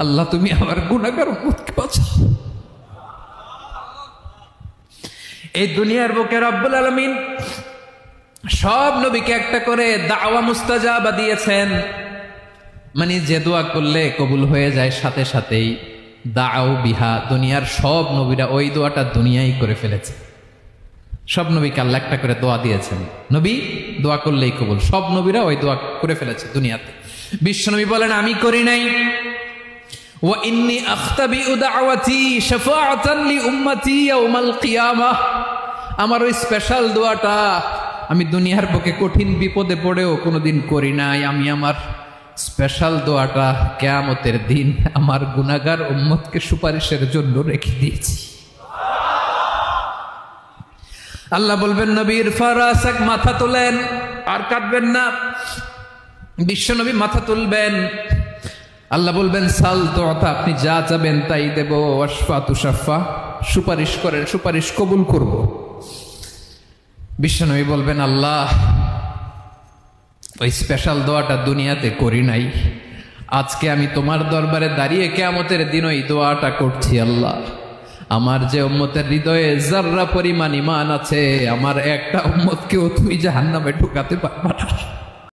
আল্লাহ তুমি আমার গুনাহগার উম্মতকে বাঁচাও। এই দুনিয়ার বুকে রব্বুল আলামিন সব নবীকে একটা করে দাওয়া মুস্তাজাবা দিয়েছেন, মানে যে দোয়া করলে কবুল হয়ে যায় সাথে সাথেই। দাও বিহা, দুনিয়ার সব নবীরা ওই দোয়াটা দুনিয়ায় করে ফেলেছে। সব নবীকে আল্লাহ একটা করে দোয়া দিয়েছেন, নবী দোয়া করলেই কবুল। সব নবীরা ওই দোয়া করে ফেলেছে দুনিয়াতে। বিশ্বনবী বলেন আমি করি নাই। ওয়া ইন্নী আখতাবিউ দাওয়াতি শাফাআতান লি উম্মতি ইয়াউমাল কিয়ামাহ, আমার ওই স্পেশাল দোয়াটা আমি দুনিয়ার বুকে কঠিন বিপদে পড়েও কোনোদিন করি নাই। আমি আমার স্পেশাল দোয়াটা কিয়ামতের দিন আমার গুনাহগার উম্মতকে সুপারিশের জন্য রেখে দিয়েছি। আল্লাহ বলবেন নবীর ফারাসাক, মাথা তোলেন, আর কাটবেন না। বিশ্বনবী মাথা তুলবেন, আল্লাহ বলবেন সাল তোতা, আপনি যা চাবেন তাই দেব। ওয়াশফা তুশাফা, সুপারিশ করেন, সুপারিশ কবুল করব। বিশ্বনবী বলবেন আল্লাহ ওই স্পেশাল দোয়াটা দুনিয়াতে করি নাই, আজকে আমি তোমার দরবারে দাঁড়িয়ে কিয়ামতের দিন ওই দোয়াটা করছি। আল্লাহ আমার যে উম্মতের হৃদয়ে যাররা পরিমাণ ঈমান আছে, আমার একটা উম্মতকেও তুই জাহান্নামে ঢুকাতে পারবা না।